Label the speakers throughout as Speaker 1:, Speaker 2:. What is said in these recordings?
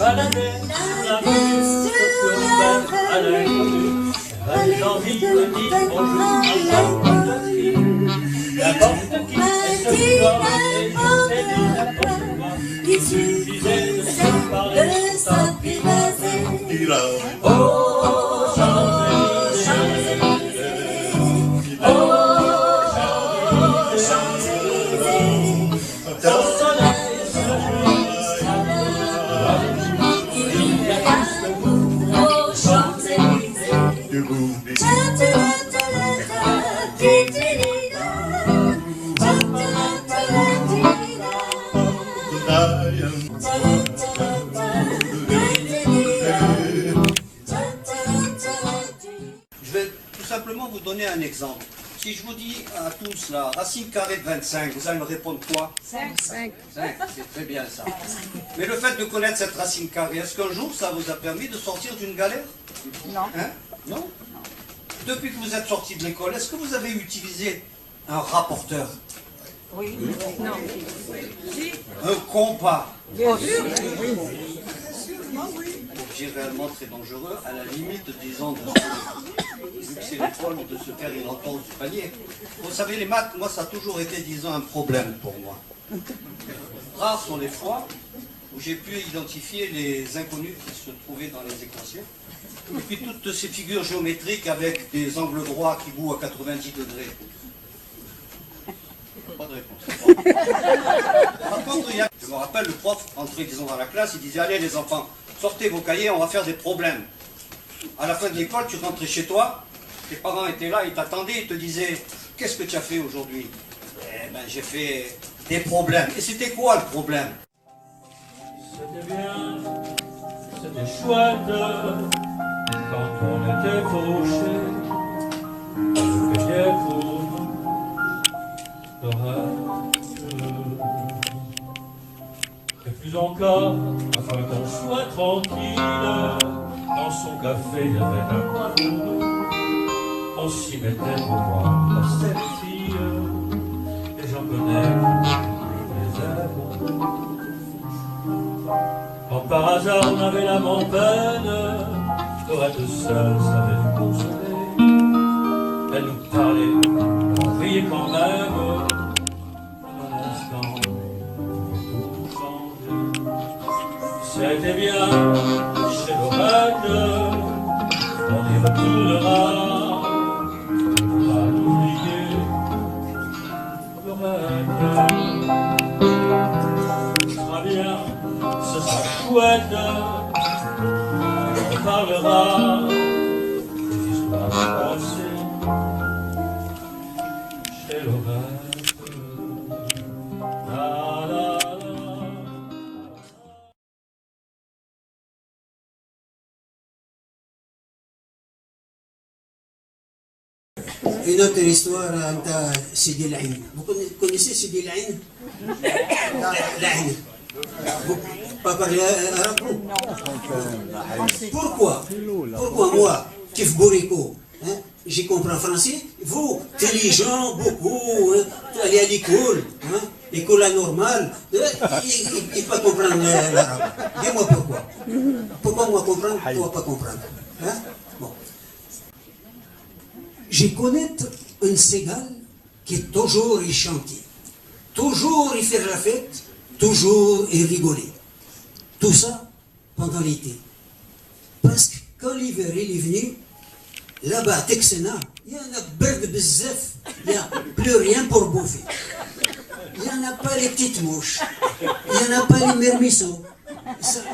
Speaker 1: baladait sur la rue, urbaine à l'inconnu. Les envies me disent bonjour à la porte qui. La porte qui est ce soir et je fais du n'importe quoi. Il suffisait de se parler sans s'apprivoiser. Oh, Champs-Élysées, oh, Champs-Élysées, dans le soleil se il y a plus que vous, oh, Champs-Élysées.
Speaker 2: Je vais tout simplement vous donner un exemple. Si je vous dis à tous la racine carrée de 25, vous allez me répondre quoi?
Speaker 3: 5.
Speaker 2: C'est très bien ça. Mais le fait de connaître cette racine carrée, est-ce qu'un jour ça vous a permis de sortir d'une galère?
Speaker 3: Non.
Speaker 2: Hein? Non? Depuis que vous êtes sorti de l'école, est-ce que vous avez utilisé un rapporteur?
Speaker 3: Oui. Non.
Speaker 2: Un compas?
Speaker 3: Bien sûr.
Speaker 2: Objet réellement très dangereux, à la limite, disons, vu que c'est l'école, de se faire une entorse du panier. Vous savez, les maths, moi, ça a toujours été, disons, un problème pour moi. Rares sont les fois où j'ai pu identifier les inconnus qui se trouvaient dans les équations. Et puis toutes ces figures géométriques avec des angles droits qui bouent à 90 degrés. Pas de réponse. Par contre, je me rappelle, le prof entrait, disons, dans la classe, il disait, allez les enfants, sortez vos cahiers, on va faire des problèmes. À la fin de l'école, tu rentrais chez toi, tes parents étaient là, ils t'attendaient, ils te disaient, qu'est-ce que tu as fait aujourd'hui? Eh ben, j'ai fait des problèmes. Et c'était quoi le problème?
Speaker 1: C'était bien, c'était chouette, quand on était fauchés, on payait pour nous, et plus encore, afin qu'on soit tranquille, dans son café il y avait un coin pour nous, on s'y mettait pour voir la selfie, et j'en connais les ailes. Quand par hasard on avait l'âme en peine, Dorette seule savait nous consoler. Elle nous parlait, on riait quand même. En un instant, tout changeait. C'était bien chez Dorette, on y retournera. On va l'oublier, Dorette. Sera bien. Ce sera chouette, on parlera des histoires passées chez Lorette. La, la, la.
Speaker 4: Une autre histoire à Sidi El-Ain. Vous connaissez Sidi El-Ain? L'Ain. Vous pas parler arabe? Pourquoi? Pourquoi moi, Kif Bouriko, j'y comprends français, vous, intelligent, beaucoup, allez à l'école, l'école normale, il pas comprendre l'arabe. Dis-moi pourquoi. Pourquoi moi comprendre, toi pas comprendre? Bon. Je connais un cigale qui est toujours y chanter, toujours y faire la fête, toujours y rigoler. Tout ça pendant l'été. Parce que quand l'hiver il est venu, là-bas à Texena, il y en a berd bzef, il n'y a plus rien pour bouffer. Il n'y en a pas les petites mouches, il n'y en a pas les myrmissons.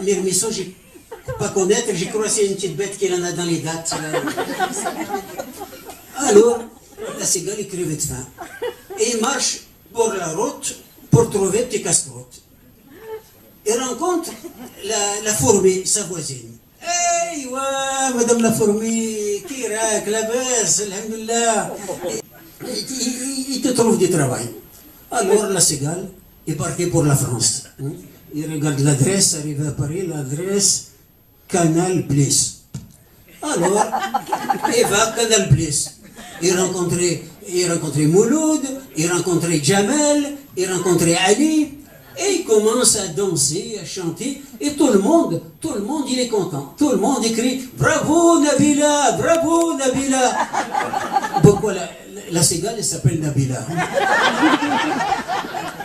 Speaker 4: Myrmissons, je ne pas connaître, j'ai croisé une petite bête qu'il en a dans les dates. Alors, la cigale est crevée de faim. Et il marche pour la route pour trouver petit casse-croûte. Il rencontre la fourmi, sa voisine. Hey, ouais, madame la fourmi, Kirak, la baisse, alhamdoulilah. Il te trouve du travail. Alors la cigale est partie pour la France. Il regarde l'adresse, arrive à Paris, l'adresse Canal Plus. Alors, il va à Canal Plus. Il rencontrait Mouloud, il rencontrait Jamel, il rencontrait Ali. Et il commence à danser, à chanter, et tout le monde, il est content. Tout le monde écrit « Bravo Nabila, bravo Nabila !» Pourquoi la cigale, elle s'appelle Nabila.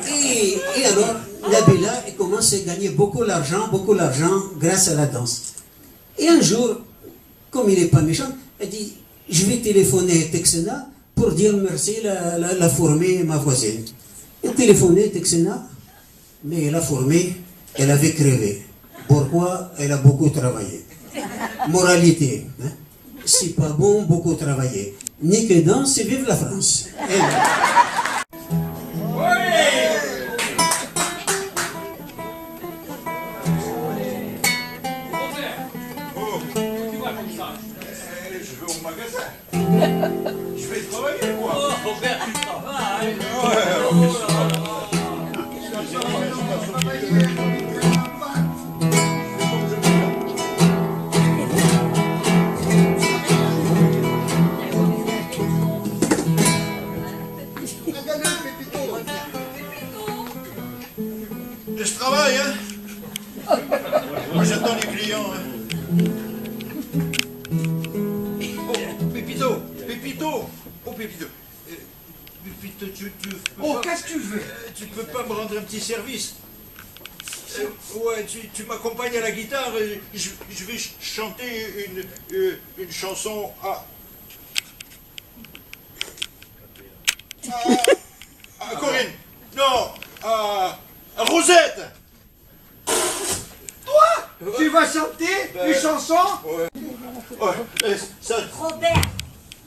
Speaker 4: Et alors, Nabila, elle commence à gagner beaucoup d'argent grâce à la danse. Et un jour, comme il n'est pas méchant, elle dit « Je vais téléphoner à Texena pour dire merci, la formée ma voisine. » Elle téléphonait à Texena, mais elle a formé, elle avait crevé. Pourquoi? Elle a beaucoup travaillé. Moralité, hein? C'est pas bon beaucoup travailler. Ni que danse, c'est vive la France.
Speaker 5: Je vais au magasin. Je vais travailler, moi.
Speaker 1: Oh, Robert, tu travailles.
Speaker 5: Je travaille, hein. Moi, j'attends les clients, hein. Oh, Pépito, Pépito. Oh, Pépito. Pépito,
Speaker 6: Oh, qu'est-ce que tu veux?
Speaker 5: tu peux pas me rendre un petit service? Ouais, tu m'accompagnes à la guitare. Je vais chanter une chanson à Corinne. Non, à Rosette.
Speaker 6: Tu vas chanter une chanson?
Speaker 5: Ouais, ça,
Speaker 7: Robert,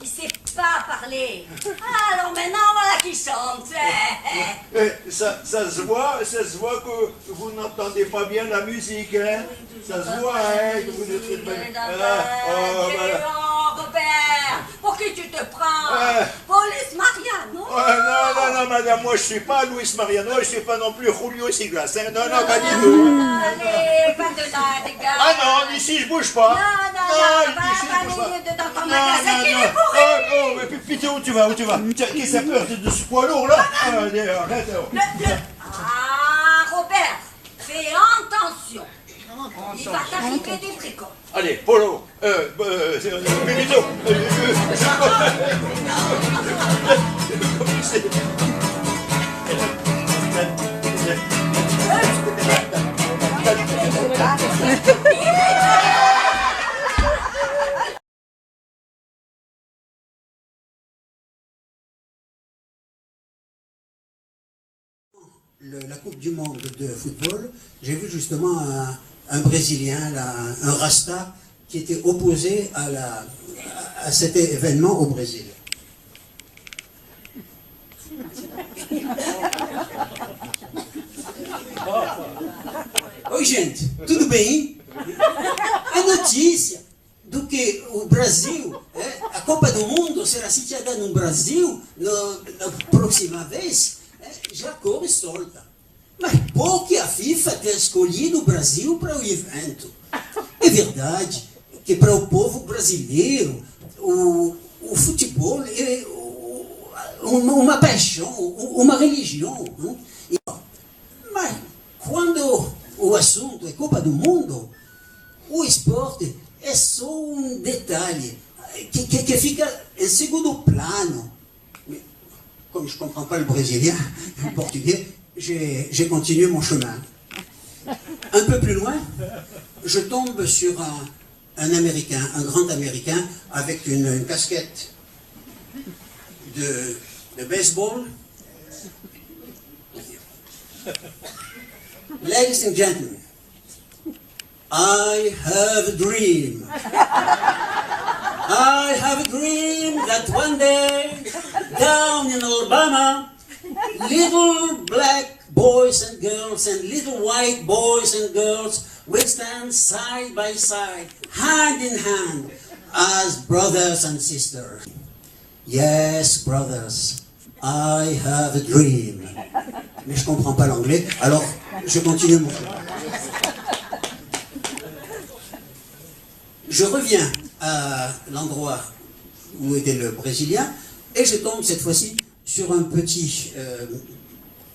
Speaker 7: il sait pas parler. Ah, alors maintenant, voilà qu'il chante.
Speaker 5: ça se voit que vous n'entendez pas bien la musique, hein. Ça se voit, hein, que vous n'êtes pas bien.
Speaker 7: Robert, pour qui tu te prends? Police Mariano?
Speaker 5: Non, madame, moi je suis pas Luis Mariano, je suis pas non plus Julio Siglas, hein. Non, pas du tout.
Speaker 7: Allez, pas de là, les gars.
Speaker 5: Ah non, ici je bouge pas.
Speaker 7: Non, va aller dans ton magasin qu'il est pourri.
Speaker 5: Oh, mais putain, où tu vas? Tiens, qui s'est peur de ce poids lourd là? Arrête.
Speaker 7: Ah, Robert, fais attention. Il va t'arriver des bricoles.
Speaker 5: Allez, Polo, Pépito,
Speaker 4: La Coupe du Monde de football, j'ai vu justement un Brésilien, là, un Rasta, qui était opposé à cet événement au Brésil. Oi, gente, tudo bem? A notícia do que o Brasil, a Copa do Mundo será sediada no Brasil na próxima vez, já corre solta. Mas por que a FIFA ter escolhido o Brasil para o evento? É verdade que para o povo brasileiro o futebol é uma paixão, uma religião. Mas quando o assunto é Copa do Mundo, o esporte é só um detalhe que fica em segundo plano. Comme je ne comprends pas le brésilien, le portugais, j'ai continué mon chemin. Un peu plus loin, je tombe sur un Américain, un grand Américain, avec une casquette de baseball. Ladies and gentlemen, I have a dream. I have a dream that one day, down in Alabama, little black boys and girls and little white boys and girls will stand side by side, hand in hand, as brothers and sisters. Yes, brothers, I have a dream. Mais je comprends pas l'anglais, alors je continue mon chemin. Je reviens à l'endroit où était le Brésilien et je tombe cette fois-ci sur un petit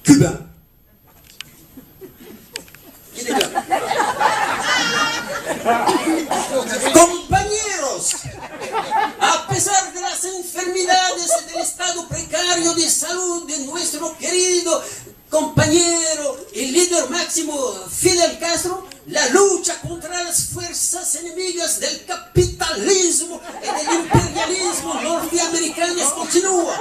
Speaker 4: Cubain Compañeros, a pesar de las enfermedades y del estado precario de salud de nuestro querido compañero y líder máximo Fidel Castro, la lucha contra las fuerzas enemigas del capitalismo y del imperialismo norteamericano continúa.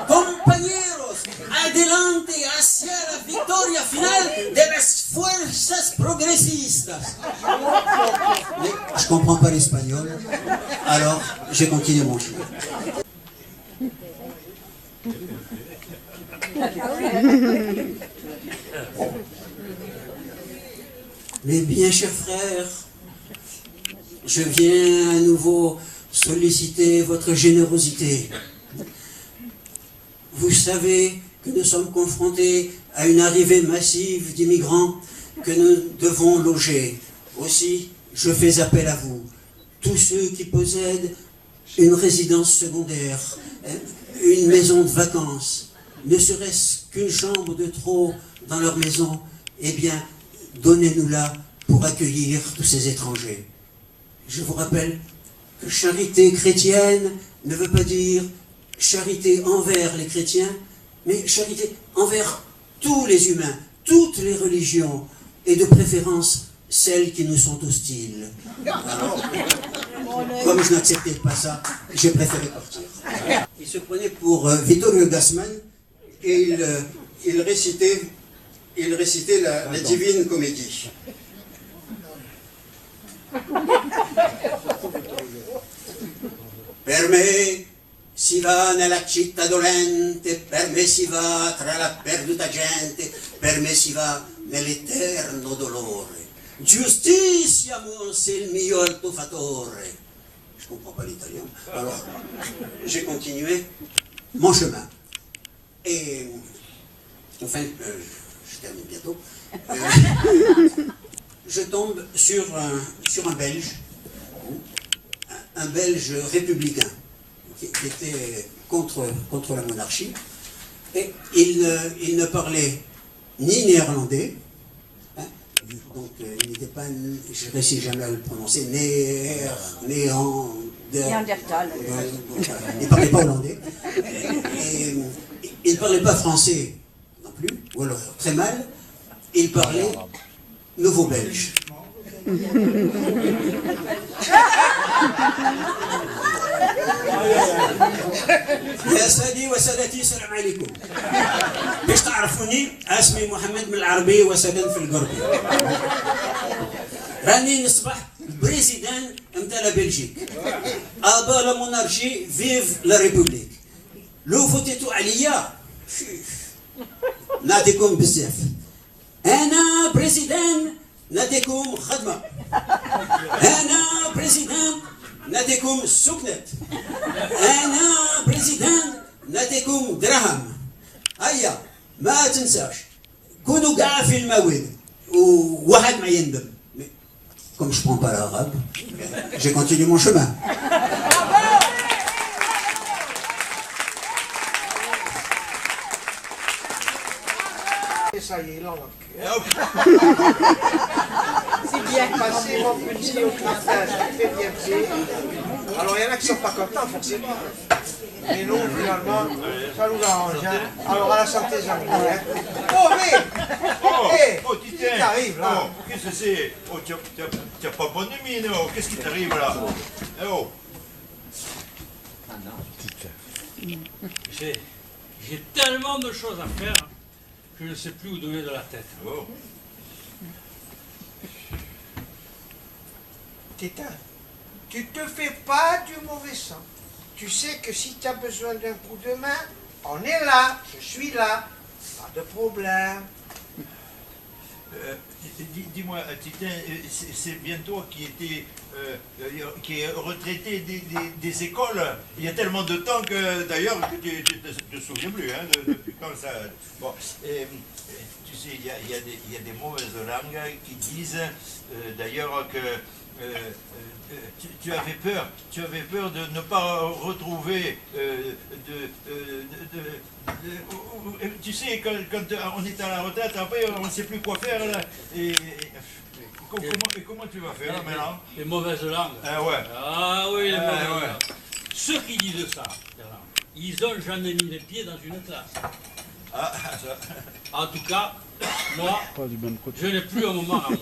Speaker 4: Compañeros, adelante hacia la victoria final de las fuerzas progresistas. Je comprends pas l'espagnol, alors je continue mon chemin. Mais bien, chers frères, je viens à nouveau solliciter votre générosité. Vous savez que nous sommes confrontés à une arrivée massive d'immigrants que nous devons loger. Aussi, je fais appel à vous, tous ceux qui possèdent une résidence secondaire, une maison de vacances, ne serait-ce qu'une chambre de trop dans leur maison, eh bien, donnez-nous-la pour accueillir tous ces étrangers. Je vous rappelle que charité chrétienne ne veut pas dire charité envers les chrétiens, mais charité envers tous les humains, toutes les religions, et de préférence celles qui nous sont hostiles. Alors, comme je n'acceptais pas ça, j'ai préféré partir. Il se prenait pour Vittorio Gassman et il récitait la Divine Comédie. Per me si va nella città dolente, per me si va tra la perduta gente, per me si va nell'eterno dolore. Giustizia, c'est il mio altofatore. Je ne comprends pas l'italien. Alors, j'ai continué mon chemin. Et, enfin, je termine bientôt. Je tombe sur un Belge, un Belge républicain, qui était contre la monarchie. Et il ne parlait ni néerlandais, hein, donc il n'était pas, je ne réussis jamais à le prononcer,
Speaker 3: Néandertal.
Speaker 4: Il ne parlait pas hollandais. Et il ne parlait pas français non plus, ou alors très mal. Il parlait nouveau-belge. يا سادي وسادتي السلام عليكم. باش تعرفوني اسمي محمد من العربي وسكن في القربي. راني نصبح بريزيدان نتاع لا بلجيك. ابا لا مونارشي فيف لا ريبوبليك. لو فوتيتو عليا نعطيكم بزاف. انا بريزيدان نعطيكم خدمه. انا بريزيدان نعطيكم سكنت. انا بريزيدان نعطيكم دراهم. هيا ما تنساش كونوا كاع في المواد وواحد ما يندم. Comme je ne prends pas l'arabe, je continue mon chemin.
Speaker 6: Et ça y est, là, là.
Speaker 3: C'est bien.
Speaker 6: Passer mon petit au craquage, ça fait bien pied. Alors il y en a qui ne sont pas contents, forcément. Mais nous, finalement, ça nous arrange. Hein. Alors à la santé, Jean-Louis. Hein. Oh, mais
Speaker 5: Titin,
Speaker 6: qu'est-ce qui t'arrive là?
Speaker 5: Qu'est-ce que c'est? Oh, tu n'as pas bonne mine, oh. Qu'est-ce qui t'arrive là? Oh.
Speaker 1: J'ai tellement de choses à faire que je ne sais plus où donner de la tête.
Speaker 5: Oh.
Speaker 6: Tétin, tu te fais pas du mauvais sang. Tu sais que si tu as besoin d'un coup de main, on est là, je suis là, pas de problème.
Speaker 5: Dis-moi, Titin, c'est bien toi qui est retraité des écoles. Il y a tellement de temps que, d'ailleurs, que tu ne te souviens plus, hein, depuis quand ça... Bon, tu sais, il y a des mauvaises langues qui disent, d'ailleurs, que tu avais peur de ne pas retrouver tu sais, quand on est à la retraite, après on ne sait plus quoi faire là, et comment tu vas faire maintenant?
Speaker 1: Les mauvaises langues.
Speaker 5: Ah ouais.
Speaker 1: Ah oui, les mauvaises
Speaker 5: ouais.
Speaker 1: langues. Ceux qui disent ça, ils ont jamais mis les pieds dans une classe.
Speaker 5: Ah, ça.
Speaker 1: En tout cas, moi, je n'ai plus un moment à moi.